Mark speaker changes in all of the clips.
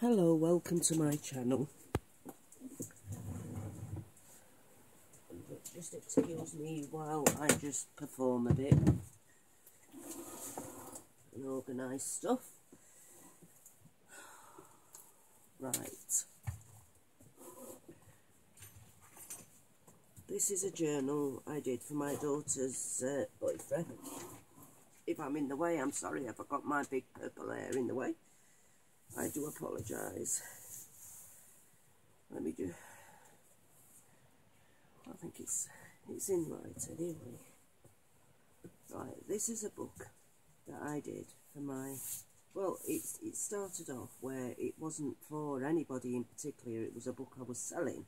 Speaker 1: Hello, welcome to my channel. Just excuse me while I just perform a bit and organise stuff. Right. This is a journal I did for my daughter's boyfriend. If I'm in the way, I'm sorry. I've got my big purple hair in the way. I do apologise. Let me do... I think it's in right anyway. Right, this is a book that I did for my... Well, it started off where it wasn't for anybody in particular. It was a book I was selling.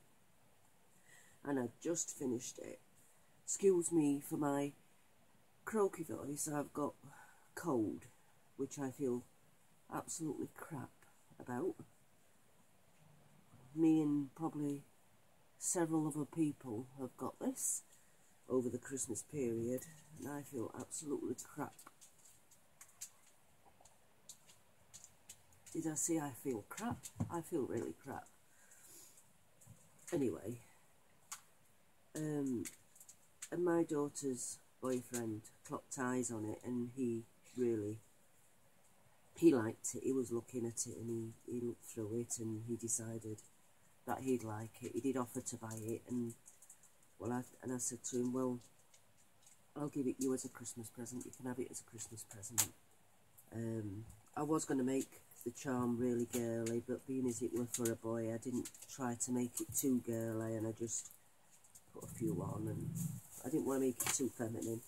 Speaker 1: And I just finished it. Excuse me for my croaky voice. I've got cold, which I feel absolutely crap about. Me and probably several other people have got this over the Christmas period, and I feel absolutely crap. Did I say I feel crap? I feel really crap. Anyway, and my daughter's boyfriend clocked eyes on it, and he liked it. He was looking at it, and he looked through it, and he decided that he'd like it. He did offer to buy it, and well, I said to him, well, I'll give it you as a Christmas present. You can have it as a Christmas present. I was going to make the charm really girly, but being as it were for a boy, I didn't try to make it too girly, and I just put a few on, and I didn't want to make it too feminine.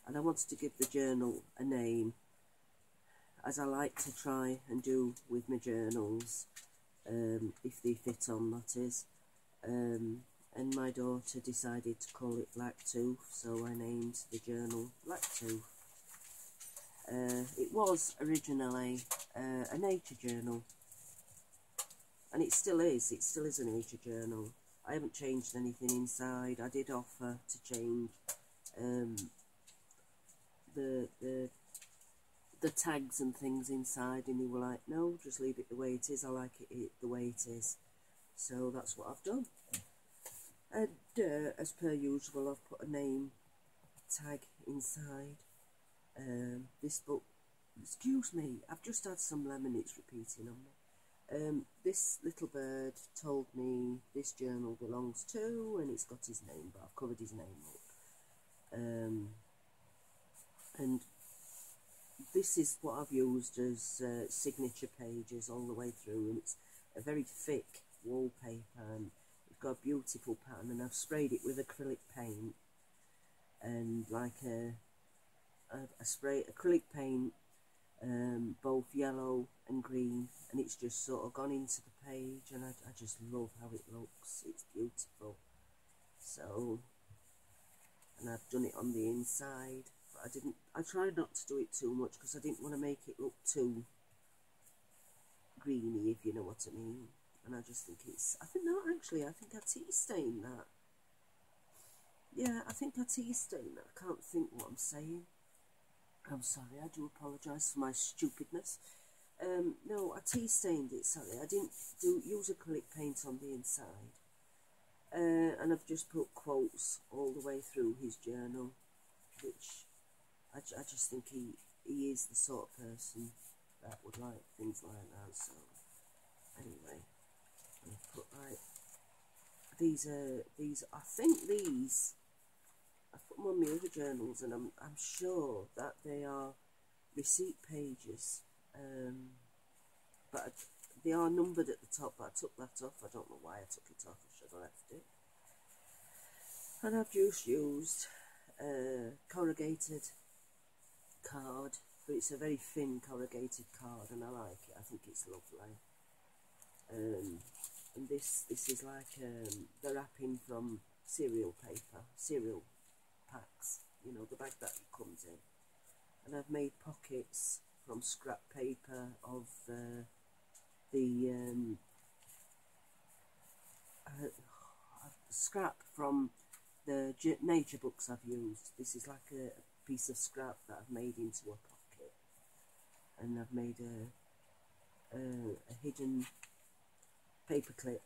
Speaker 1: And I wanted to give the journal a name, as I like to try and do with my journals, if they fit on, that is. And my daughter decided to call it Blacktooth, so I named the journal Blacktooth. It was originally a nature journal, and it still is a nature journal. I haven't changed anything inside. I did offer to change the tags and things inside, and they were like, no, just leave it the way it is. I like it the way it is. So that's what I've done. And as per usual, I've put a name tag inside. This book, excuse me, I've just had some lemon, it's repeating on me. This little bird told me this journal belongs to, and it's got his name, but I've covered his name up. And this is what I've used as signature pages all the way through, and it's a very thick wallpaper, and it's got a beautiful pattern, and I've sprayed it with acrylic paint, and like I spray acrylic paint, both yellow and green, and it's just sort of gone into the page, and I just love how it looks. It's beautiful. So, and I've done it on the inside. I tried not to do it too much because I didn't want to make it look too greeny, if you know what I mean. And I just think I think I tea stained that. Yeah, I think I tea stained that. I can't think what I'm saying. I'm sorry, I do apologise for my stupidness. No, I tea stained it, sorry. I didn't use acrylic paint on the inside. And I've just put quotes all the way through his journal, which I just think he is the sort of person that would like things like that. So anyway, I've put like these I think these I've put them on my other journals, and I'm sure that they are receipt pages, but they are numbered at the top, but I took that off. I don't know why I took it off. I should have left it. And I've just used corrugated card, but it's a very thin corrugated card, and I like it. I think it's lovely. And this is like the wrapping from cereal paper, cereal packs, you know, the bag that it comes in. And I've made pockets from scrap paper of scrap from the nature books I've used. This is like a piece of scrap that I've made into a pocket. and I've made a hidden paperclip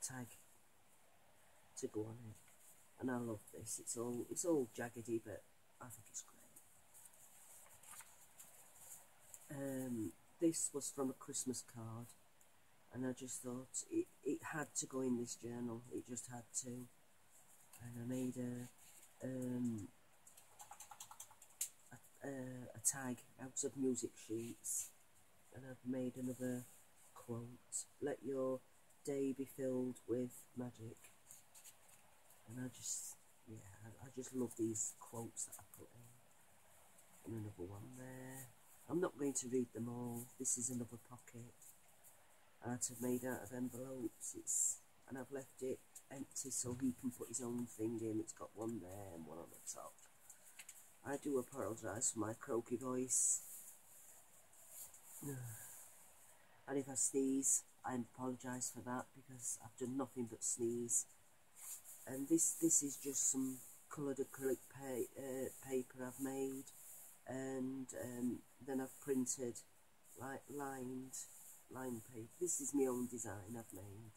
Speaker 1: tag to go on it, and I love this. It's all jaggedy, but I think it's great. This was from a Christmas card, and I just thought it had to go in this journal. It just had to, and I made a tag out of music sheets, and I've made another quote: "Let your day be filled with magic." And I just love these quotes that I put in. And another one there. I'm not going to read them all. This is another pocket that I've made out of envelopes. And I've left it empty so he can put his own thing in. It's got one there and one on the top. I do apologise for my croaky voice. And if I sneeze, I apologise for that, because I've done nothing but sneeze. And this is just some coloured acrylic paper I've made, and then I've printed like lined paper. This is my own design I've made,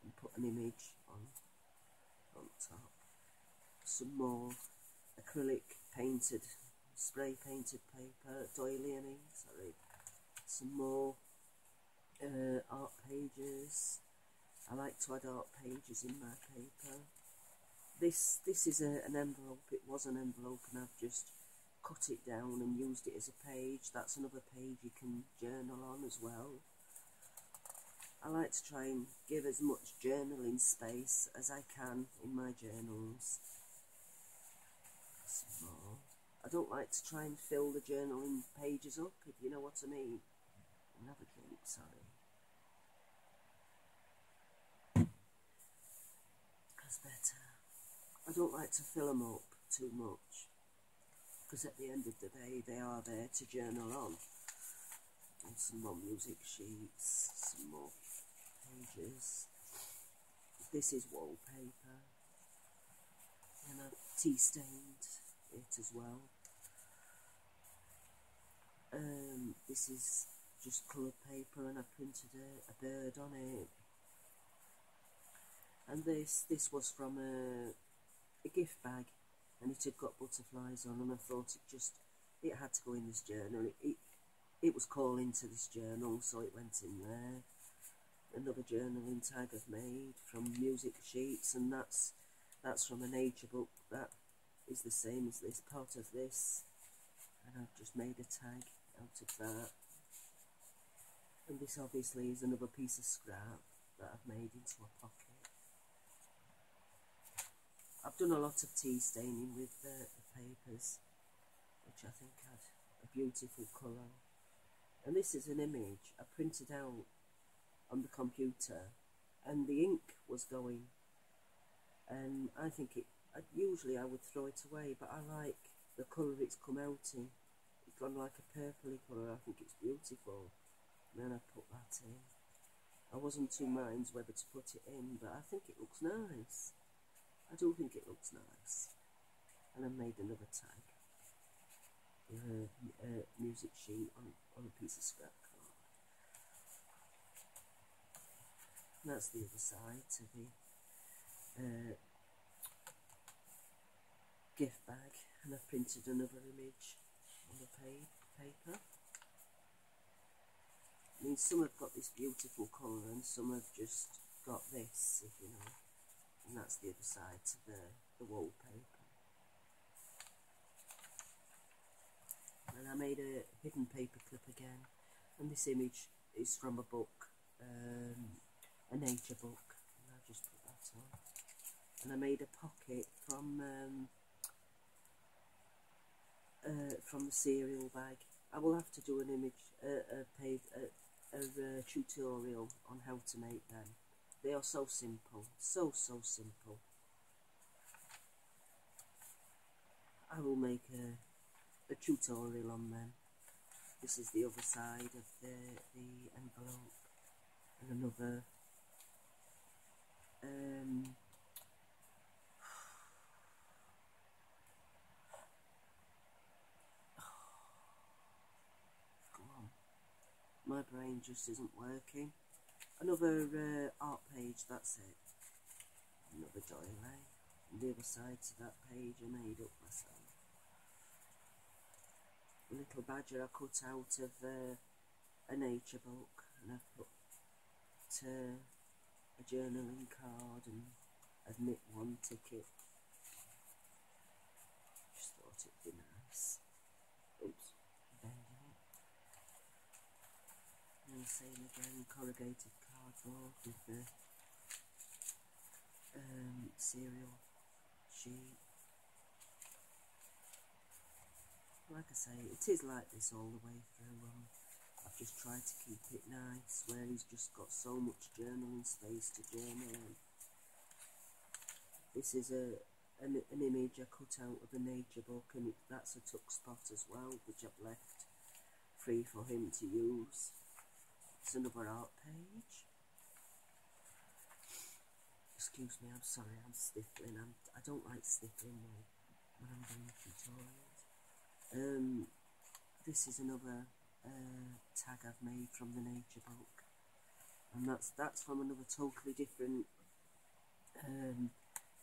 Speaker 1: and put an image on top. Some more acrylic painted, spray painted paper, doiliony, sorry. Some more art pages. I like to add art pages in my paper. This is an envelope. It was an envelope, and I've just cut it down and used it as a page. That's another page you can journal on as well. I like to try and give as much journaling space as I can in my journals. Some more. I don't like to try and fill the journaling pages up, if you know what I mean. Another drink, sorry. That's better. I don't like to fill them up too much, because at the end of the day they are there to journal on. And some more music sheets, some more pages. This is wallpaper, and I've tea stained it as well. This is just coloured paper, and I printed a bird on it. And this was from a gift bag, and it had got butterflies on, and I thought it had to go in this journal. It was calling to this journal, so it went in there. Another journaling tag I've made from music sheets, and that's from a nature book. That is the same as this, part of this, and I've just made a tag out of that. And this obviously is another piece of scrap that I've made into a pocket. I've done a lot of tea staining with the papers, which I think had a beautiful colour. And this is an image I printed out on the computer, and the ink was going. And I think usually I would throw it away, but I like the colour it's come out in. It's gone like a purpley colour. I think it's beautiful. And then I put that in. I wasn't two minds whether to put it in, but I think it looks nice. I do think it looks nice. And I made another tag with a music sheet on a piece of scrap card. And that's the other side to the gift bag, and I've printed another image on the paper. I mean, some have got this beautiful colour, and some have just got this, if you know. And that's the other side to the wallpaper. And I made a hidden paper clip again, and this image is from a book, a nature book, and I just put that on. And I made a pocket from the cereal bag. I will have to do an image, a tutorial on how to make them. They are so simple, so simple. I will make a tutorial on them. This is the other side of the envelope, and another brain just isn't working. Another art page, that's it. Another doily. And the other side to that page I made up myself. A little badger I cut out of a nature book, and I've put a journaling card and a knit one ticket. Just thought it'd be nice. Oops, bending it. And the same again, corrugated cardboard with the cereal sheet. Like I say, it is like this all the way through. I've just tried to keep it nice, where he's just got so much journaling space to journal in. This is an image I cut out of a nature book, and that's a tuck spot as well, which I've left free for him to use. It's another art page. Excuse me, I'm sorry, I'm sniffling. I don't like sniffling when I'm doing tutorials. This is another tag I've made from the nature book, and that's from another totally different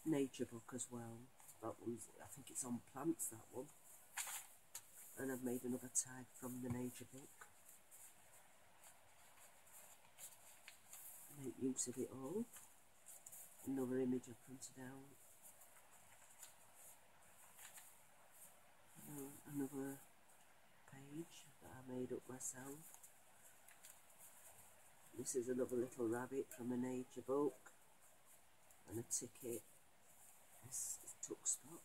Speaker 1: nature book as well. That one's, I think it's on plants, that one. And I've made another tag from the nature book. Make use of it all. Another image I printed out. Another page that I made up myself. This is another little rabbit from a nature book, and a ticket. This is tuck spot.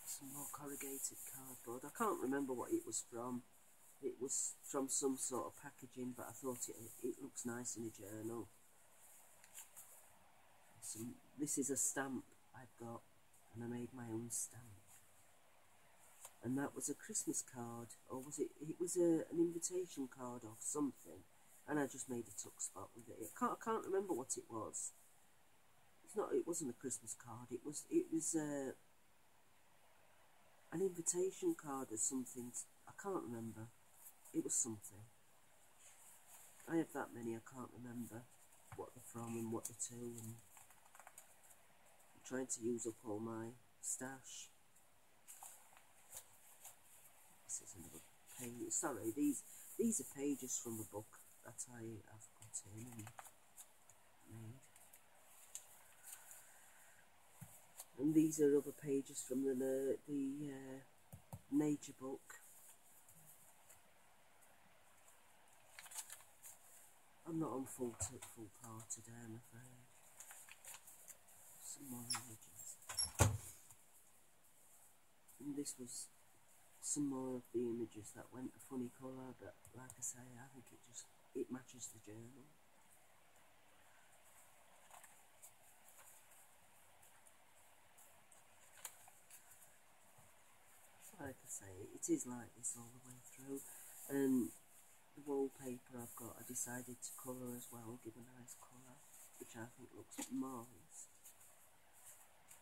Speaker 1: Some more corrugated cardboard. I can't remember what it was from. It was from some sort of packaging, but I thought it looks nice in a journal. This is a stamp I've got, and I made my own stamp. And that was a Christmas card, or was it? It was an invitation card or something, and I just made a tuck spot with it. I can't remember what it was. It wasn't a Christmas card. It was an invitation card or something. I can't remember. It was something. I have that many. I can't remember what they're from and what they're to. And I'm trying to use up all my stash. This is another page. Sorry, these are pages from a book that I've put in and made. And these are other pages from the nature book. I'm not on full power today, I'm afraid. Some more images. And this was some more of the images that went a funny colour, but like I say, I think it matches the journal. Like I say, it is like this all the way through. And the wallpaper I've got, I decided to colour as well, give a nice colour, which I think looks marvellous.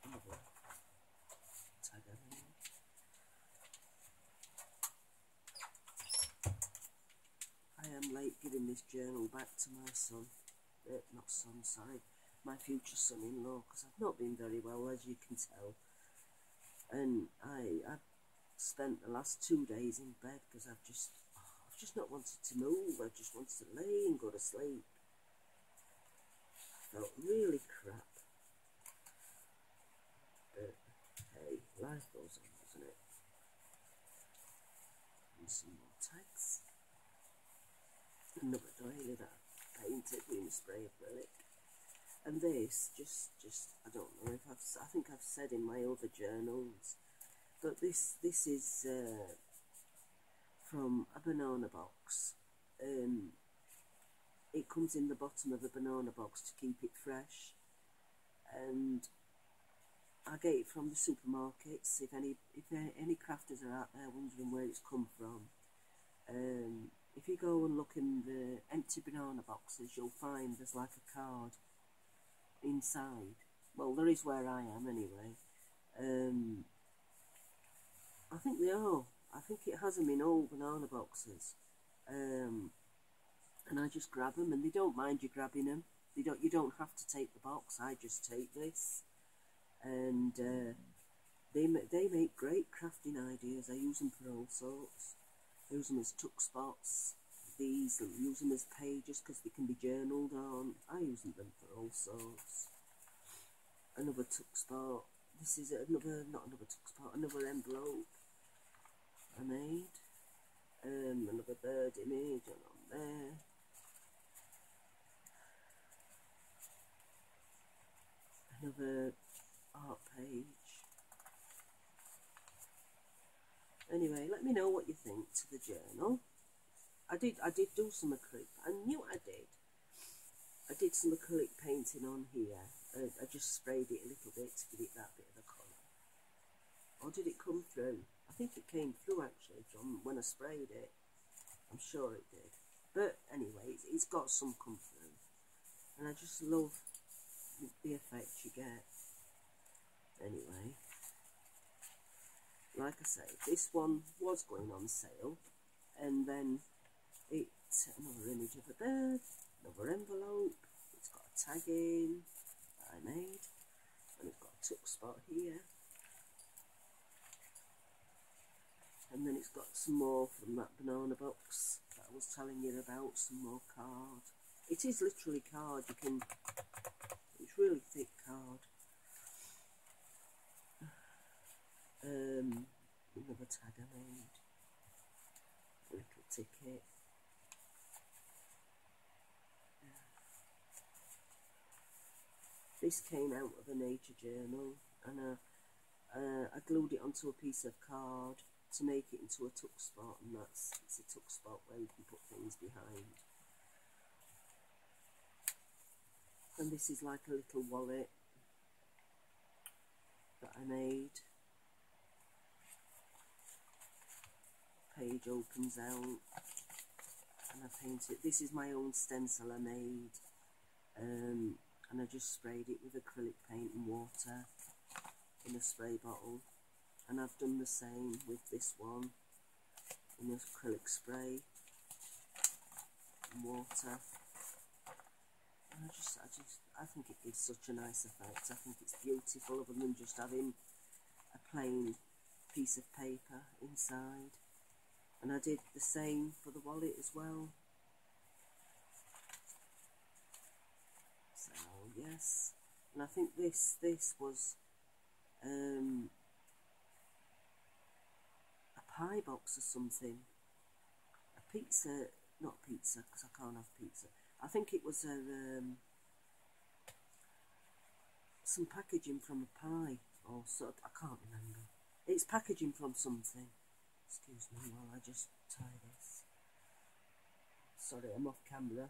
Speaker 1: Another tag I made. I am late giving this journal back to my son, not son, sorry, my future son-in-law, because I've not been very well, as you can tell. And I've spent the last 2 days in bed because I've just not wanted to move. I just wanted to lay and go to sleep. I felt really crap. But hey, life goes on, doesn't it? And some more tags. Another doily that I painted with a spray acrylic. And this, just I don't know if I think I've said in my other journals, but this is from a banana box. It comes in the bottom of a banana box to keep it fresh, and I get it from the supermarkets. If any crafters are out there wondering where it's come from, if you go and look in the empty banana boxes, you'll find there's like a card inside. Well, there is where I am anyway. I think they are I think it has them in all banana boxes. And I just grab them, and they don't mind you grabbing them. You don't have to take the box. I just take this, and they make great crafting ideas. I use them for all sorts. I use them as tuck spots. These, and use them as pages because they can be journaled on. I use them for all sorts. Another tuck spot. This is another, not another tuck spot, another envelope I made. Another bird image on there. Another art page. Anyway, let me know what you think to the journal. I did do some acrylic. I knew I did. I did some acrylic painting on here. I just sprayed it a little bit to give it that bit of a colour. Or did it come through? I think it came through actually from when I sprayed it. I'm sure it did. But anyway, it's got some come through. And I just love the effect you get. Anyway, like I say, this one was going on sale, and then it's another image of a bird, another envelope. It's got a tag in that I made, and it's got a tuck spot here, and then it's got some more from that banana box that I was telling you about, some more card. It is literally card. It's really thick card. Another tag I made, a little ticket. This came out of a nature journal, and I glued it onto a piece of card to make it into a tuck spot, and it's a tuck spot where you can put things behind. And this is like a little wallet that I made. Page opens out, and I painted. This is my own stencil I made, and I just sprayed it with acrylic paint and water in a spray bottle. And I've done the same with this one in acrylic spray and water. And I think it gives such a nice effect. I think it's beautiful, other than just having a plain piece of paper inside. And I did the same for the wallet as well. So yes, and I think this was a pie box or something. A pizza, not pizza because I can't have pizza. I think it was some packaging from a pie or so. I can't remember. It's packaging from something. Excuse me while I just tie this. Sorry, I'm off camera.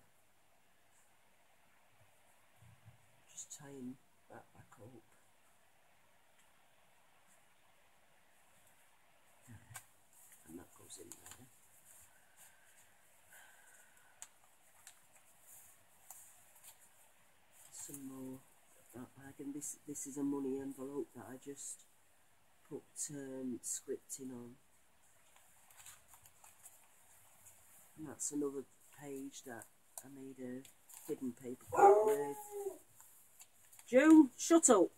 Speaker 1: Just tying that back up. There. And that goes in there. Some more of that bag, and this is a money envelope that I just put scripting on. And that's another page that I made a hidden paper clip with. June, shut up!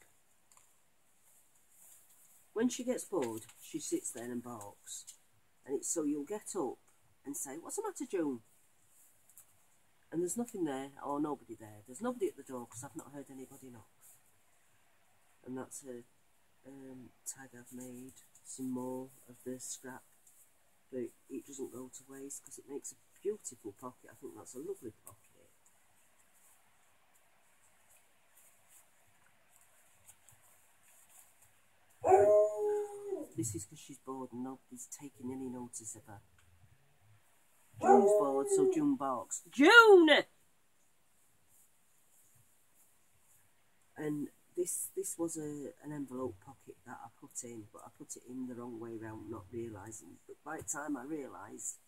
Speaker 1: When she gets bored, she sits there and barks. And it's so you'll get up and say, "What's the matter, June?" And there's nothing there, or nobody there. There's nobody at the door because I've not heard anybody knock. And that's a tag I've made. Some more of the scrap. But it doesn't go to waste because it makes a beautiful pocket. I think that's a lovely pocket. This is because she's bored and nobody's taking any notice of her. June's bored, so June barks. June! And this was an envelope pocket that I put in, but I put it in the wrong way round, not realising. But by the time I realised,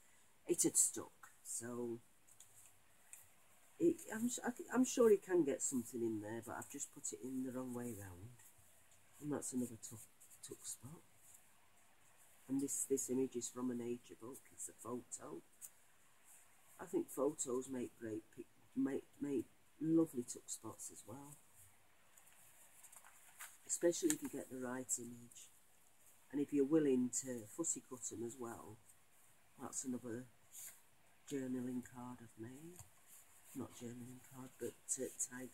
Speaker 1: it had stuck. So I'm sure he can get something in there, but I've just put it in the wrong way round. And that's another tuck spot. And this image is from a nature book. It's a photo. I think photos make make lovely tuck spots as well, especially if you get the right image, and if you're willing to fussy cut them as well. That's another journaling card I've made. Not journaling card, but tag.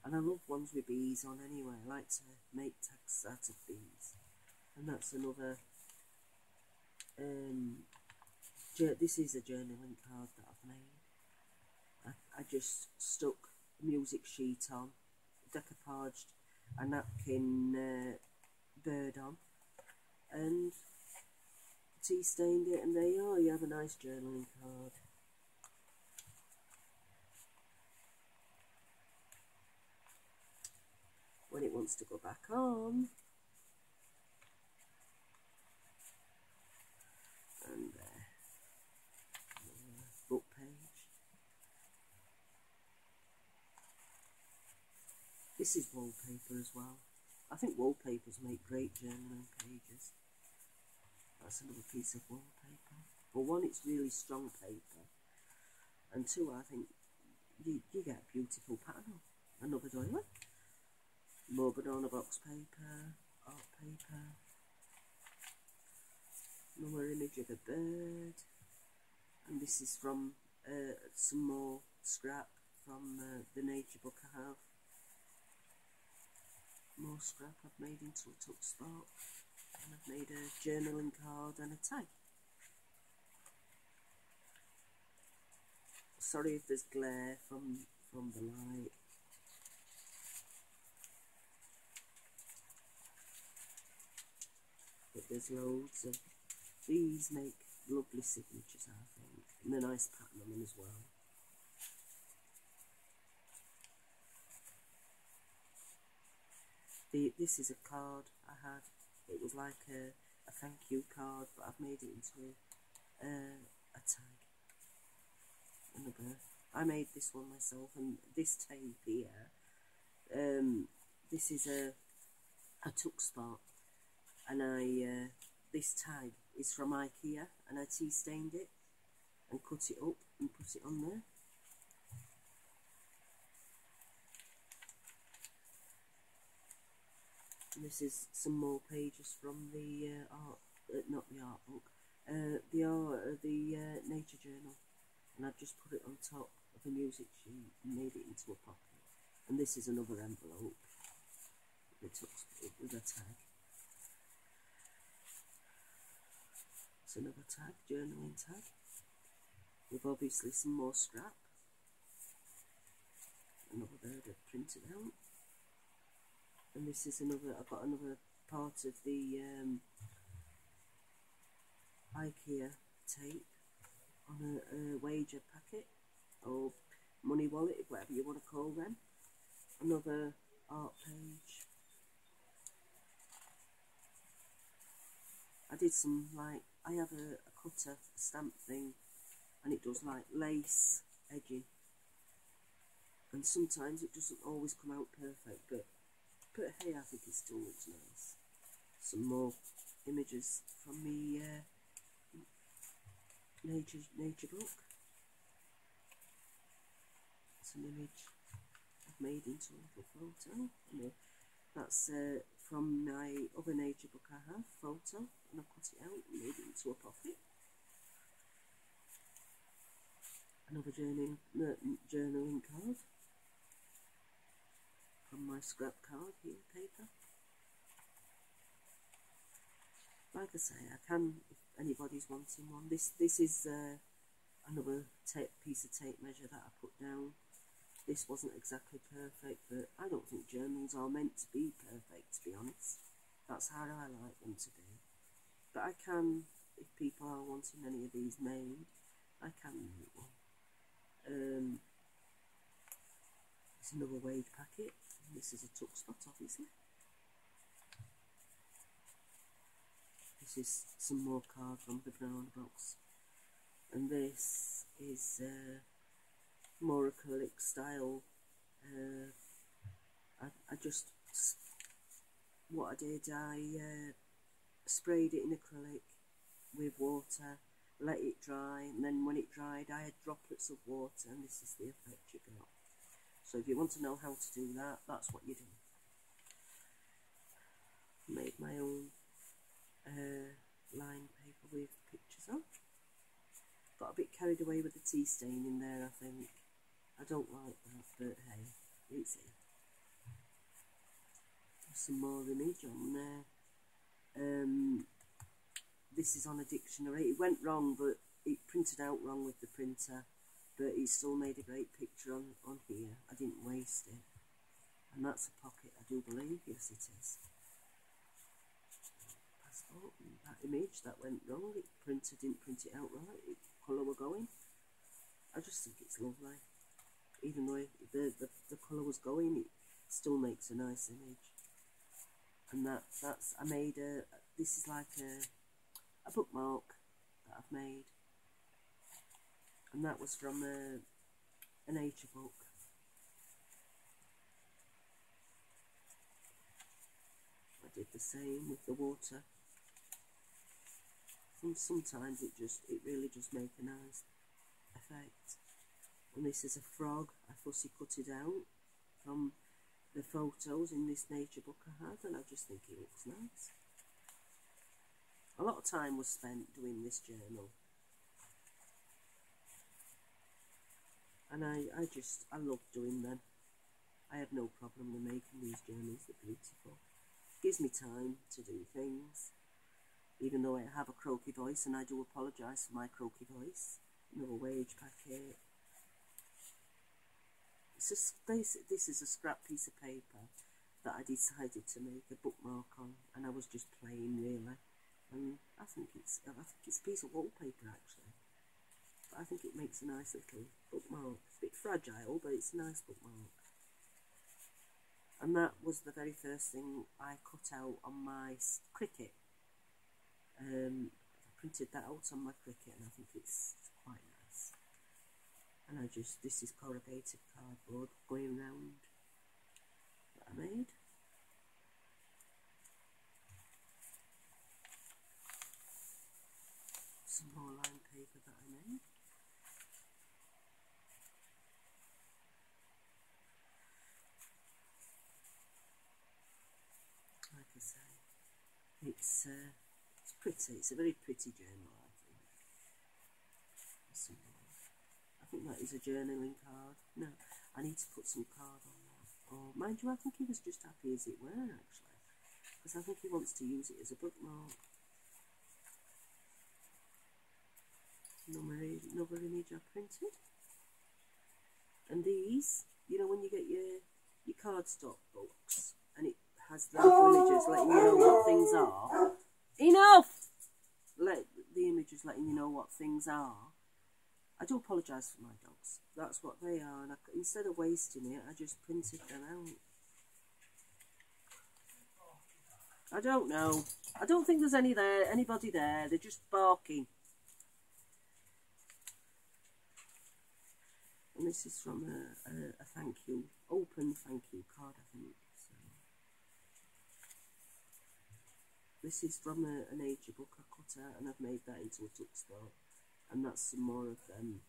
Speaker 1: And I love ones with bees on anyway. I like to make tags out of bees. And that's another, this is a journaling card that I've made. I just stuck a music sheet on, decoupaged a napkin bird on, and tea stained it, and there you are, you have a nice journaling card. When it wants to go back on, and book page. This is wallpaper as well. I think wallpapers make great journaling pages. That's another piece of wallpaper. But one, it's really strong paper, and two, I think you get a beautiful pattern. Another doily. More banana box paper, art paper. Another image of a bird. And this is from some more scrap from the nature book I have. More scrap I've made into a tuck spot. And I've made a journaling card and a tag. Sorry if there's glare from the light. But there's loads of these. Make lovely signatures, I think, and a nice pattern on them as well. This is a card I had. It was like a thank you card, but I've made it into a tag. I made this one myself, and this tape here, this is a tuck spot, and this tag is from IKEA, and I tea stained it and cut it up and put it on there. And this is some more pages from the art, not the art book, the nature journal, and I've just put it on top of a music sheet and made it into a pocket. And this is another envelope with a tag. It's another tag, journaling tag, with obviously some more scrap. Another bird I've printed out. And this is another, I've got another part of the IKEA tape on a wager packet, or money wallet, whatever you want to call them. Another art page. I did some, like, I have a cutter stamp thing, and it does like lace edging, and sometimes it doesn't always come out perfect, but hey, I think it still looks nice. Some more images from the nature book. It's an image I've made into a little photo. That's from my other nature book I have, photo, and I've cut it out and made it into a pocket. Another journaling card from my scrap card here, paper. Like I say, I can, if anybody's wanting one. This is another piece of tape measure that I put down. This wasn't exactly perfect, but I don't think journals are meant to be perfect, to be honest. That's how I like them to be. But I can, if people are wanting any of these made, I can make one. It's another wage packet. This is a tuck spot, obviously. This is some more card from the banana box. And this is more acrylic style. I just, what I did, I sprayed it in acrylic with water, let it dry, and then when it dried I had droplets of water, and this is the effect you got. So if you want to know how to do that, that's what you do. Made my own line paper with pictures on. Got a bit carried away with the tea stain in there, I think. I don't like that, but hey, it's it. Some more image on there. This is on a dictionary. It went wrong, but it printed out wrong with the printer, but it still made a great picture on here. I didn't waste it. And that's a pocket, I do believe. Yes, it is. Passport, and that image, that went wrong. The printer didn't print it out right. The colour were going. I just think it's lovely. Even though the colour was going, it still makes a nice image. And that's I made this is like a bookmark that I've made, and that was from a nature book. I did the same with the water. And sometimes it really just make a nice effect. And this is a frog. I fussy cut it out from the photos in this nature book I had, and I just think it looks nice. A lot of time was spent doing this journal, and I love doing them. I have no problem with making these journals. They're beautiful. Gives me time to do things, even though I have a croaky voice, and I do apologise for my croaky voice. No wage packet. This is a scrap piece of paper that I decided to make a bookmark on, and I was just playing really. And I think it's a piece of wallpaper actually. But I think it makes a nice little bookmark. It's a bit fragile, but it's a nice bookmark. And that was the very first thing I cut out on my Cricut. I printed that out on my Cricut, and I think it's quite nice. And this is corrugated cardboard going round that I made. Some more line paper that I made. Like I say, it's pretty. It's a very pretty journal, I think. Some more. I think that is a journaling card. No, I need to put some card on that. Oh, mind you, I think he was just happy as it were, actually. Because I think he wants to use it as a bookmark. Another image I printed. And these, you know, when you get your cardstock books, and it has the little images letting you know what things are. Enough! The images letting you know what things are. I do apologise for my dogs. That's what they are, and instead of wasting it, I just printed them out. I don't know. I don't think there's anybody there. They're just barking. And this is from a thank you, open thank you card, I think. So this is from a nature book I cut out, and I've made that into a tuxedo. And that's some more of them.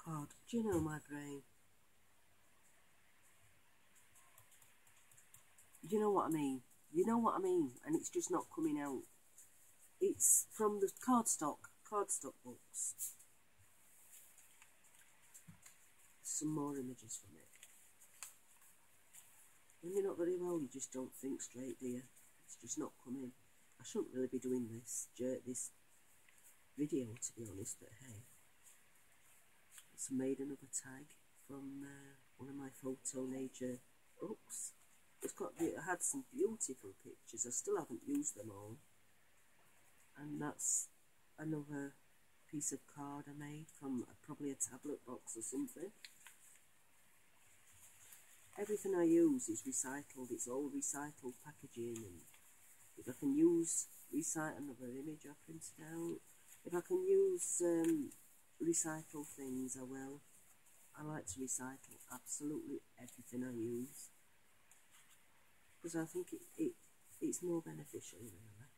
Speaker 1: God, do you know my brain? You know what I mean? You know what I mean? And it's just not coming out. It's from the cardstock books. Some more images from it. When you're not very well, you just don't think straight, do you? It's just not coming. I shouldn't really be doing this video, to be honest, but hey. It's made another tag from one of my photo nature books. It had some beautiful pictures. I still haven't used them all. And that's another piece of card I made from probably a tablet box or something. Everything I use is recycled. It's all recycled packaging, and if I can use another image I printed out, if I can use recycled things, I will. I like to recycle absolutely everything I use, because I think it's more beneficial, really.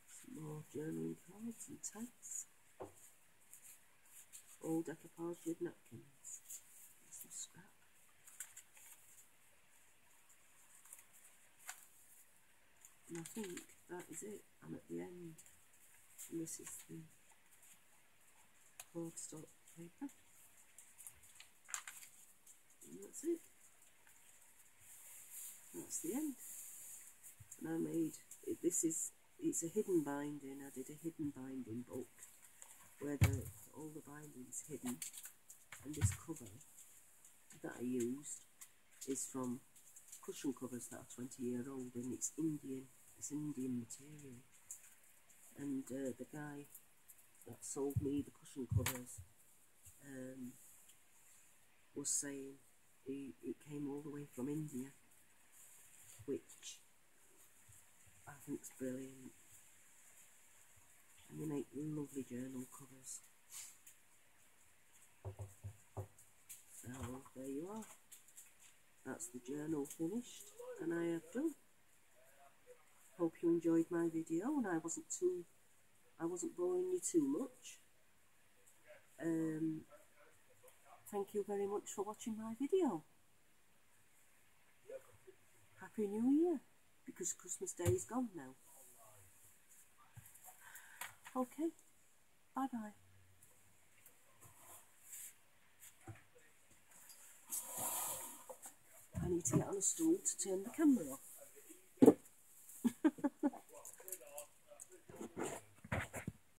Speaker 1: Some more journaling cards and tags. All decoupage with napkins. Some scrap. And I think that is it. I'm at the end. And this is the cardstock paper. And that's it. That's the end. And I made it, it's a hidden binding. I did a hidden binding book where all the binding's hidden, and this cover that I used is from cushion covers that are 20-year-old, and it's Indian material. And the guy that sold me the cushion covers was saying it came all the way from India, which I think's brilliant. And they make lovely journal covers. So there you are. That's the journal finished, and I have done. Hope you enjoyed my video, and I wasn't boring you too much. Thank you very much for watching my video. Happy New Year, because Christmas Day is gone now. Okay, bye-bye. I need to get on a stool to turn the camera off.